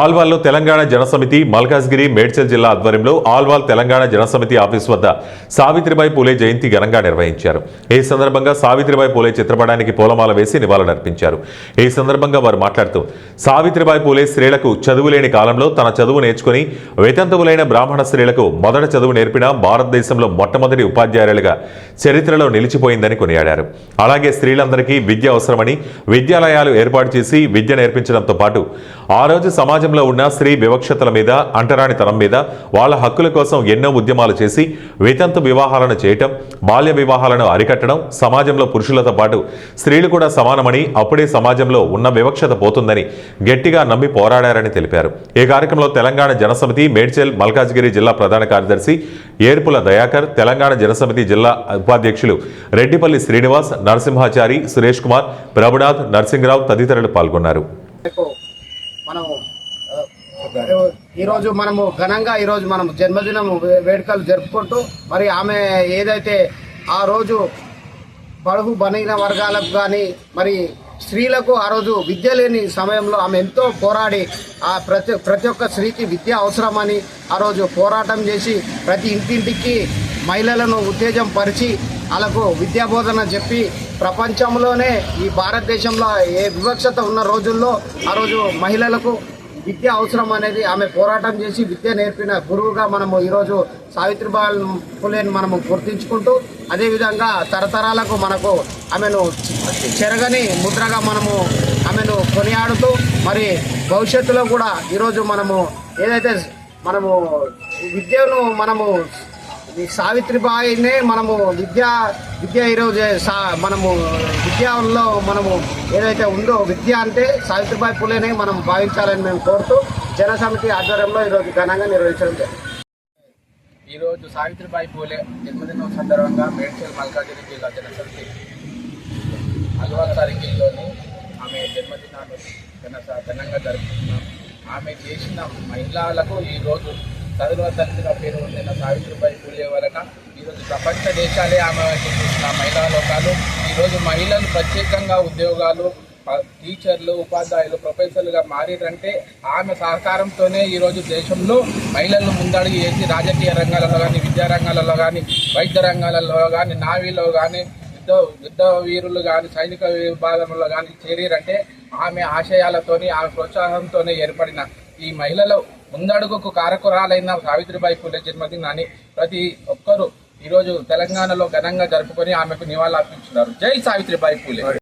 ఆల్వాల్లో తెలంగాణ జనసమితి మల్కాజ్గిరి మేడ్చల్ జిల్లా ఆధ్వర్యంలో ఆల్వాల్ తెలంగాణ జనసమితి ఆఫీస్ వద్ద సావిత్రిబాయి పూలే జయంతి ఘనంగా నిర్వహించారు. ఈ సందర్భంగా సావిత్రిబాయి పూలే చిత్రపటానికి పూలమాల వేసి నివాళులర్పించారు. ఈ సందర్భంగా వారు మాట్లాడుతూ సావిత్రిబాయి పూలే స్త్రీలకు చదువు లేని కాలంలో తన చదువు నేర్చుకుని వితంతువులైన బ్రాహ్మణ స్త్రీలకు మొదట చదువు నేర్పిన భారతదేశంలో మొట్టమొదటి ఉపాధ్యాయులుగా చరిత్రలో నిలిచిపోయిందని కొనియాడారు. అలాగే స్త్రీలందరికీ విద్య అవసరమని విద్యాలయాలు ఏర్పాటు చేసి విద్య నేర్పించడంతో పాటు ఆ రోజు సమాజంలో ఉన్న స్త్రీ వివక్షతల మీద, అంటరానితనం మీద, వాళ్ళ హక్కుల కోసం ఎన్నో ఉద్యమాలు చేసి వితంతు వివాహాలను చేయటం, బాల్య వివాహాలను అరికట్టడం, సమాజంలో పురుషులతో పాటు స్త్రీలు కూడా సమానమని, అప్పుడే సమాజంలో ఉన్న వివక్షత పోతుందని గట్టిగా నమ్మి పోరాడారని తెలిపారు. ఈ కార్యక్రమంలో తెలంగాణ జనసమితి మేడ్చల్ మల్కాజ్గిరి జిల్లా ప్రధాన కార్యదర్శి ఏర్పుల దయాకర్, తెలంగాణ జనసమితి జిల్లా ఉపాధ్యక్షులు రెడ్డిపల్లి శ్రీనివాస్, నరసింహాచారి, సురేష్ కుమార్, ప్రభునాథ్, నర్సింగరావు తదితరులు పాల్గొన్నారు. ఈరోజు మనము ఘనంగా మనం జన్మదినం వేడుకలు జరుపుకుంటూ మరి ఆమె ఏదైతే ఆ రోజు బడుగు బలహీన వర్గాలకు కానీ మరి స్త్రీలకు ఆ రోజు విద్య లేని సమయంలో ఆమె ఎంతో పోరాడి ఆ ప్రతి ఒక్క స్త్రీకి విద్య అవసరమని ఆ రోజు పోరాటం చేసి ప్రతి ఇంటింటికి మహిళలను ఉత్తేజం పరిచి వాళ్ళకు విద్యాబోధన చెప్పి ప్రపంచంలోనే ఈ భారతదేశంలో ఏ వివక్షత ఉన్న రోజుల్లో ఆ రోజు మహిళలకు విద్య అవసరం అనేది ఆమె పోరాటం చేసి విద్య నేర్పిన గురువుగా మనము ఈరోజు సావిత్రిబాయి పూలేని మనము గుర్తించుకుంటూ అదేవిధంగా తరతరాలకు మనకు ఆమెను చెరగని ముద్రగా మనము ఆమెను కొనియాడుతూ మరి భవిష్యత్తులో కూడా ఈరోజు మనము ఏదైతే మనము విద్యను మనము సావిత్రిబాయినే మనము విద్య ఈరోజు మనము విద్యలో మనము ఏదైతే ఉందో విద్య అంటే సావిత్రిబాయి పూలేనే మనం భావించాలని మేము కోరుతూ జనసమితి ఆధ్వర్యంలో ఈరోజు ఘనంగా నిర్వహించడం జరిగింది. ఈరోజు సావిత్రిబాయి పూలే జన్మదినం సందర్భంగా మేడ్చల్ మల్కాజ్గిరి జిల్లా జనసమితి అల్వాల్ సర్కిల్లోని ఆమె జన్మదినాన్ని ఘనంగా జరుపుకుంటున్నాం. ఆమె చేసిన మహిళలకు ఈరోజు చదువు తల్లిగా పేరు పొందిన సావిత్రిబాయి పూలే వలన ఈరోజు ప్రపంచ దేశాలే ఆమె చూసిన మహిళా లోకాలు ఈరోజు మహిళలు ప్రత్యేకంగా ఉద్యోగాలు, టీచర్లు, ఉపాధ్యాయులు, ప్రొఫెసర్లుగా మారారంటే ఆమె సహకారంతోనే ఈరోజు దేశంలో మహిళలను ముందడుగు వేసి రాజకీయ రంగాలలో కానీ, విద్యా రంగాలలో కానీ, వైద్య రంగాలలో కానీ, నావీలో కానీ, యుద్ధ వీరులు కానీ, సైనిక విభాగంలో కానీ చేరారంటే ఆమె ఆశయాలతోని, ఆమె ప్రోత్సాహంతోనే ఏర్పడిన ఈ మహిళలు ముందడుగుకు కారకురాలైన సావిత్రిబాయి పూలే జన్మదినాన్ని ప్రతి ఒక్కరూ ఈరోజు తెలంగాణలో ఘనంగా జరుపుకొని ఆమెకు నివాళులు అర్పించున్నారు. జై సావిత్రిబాయి పూలే.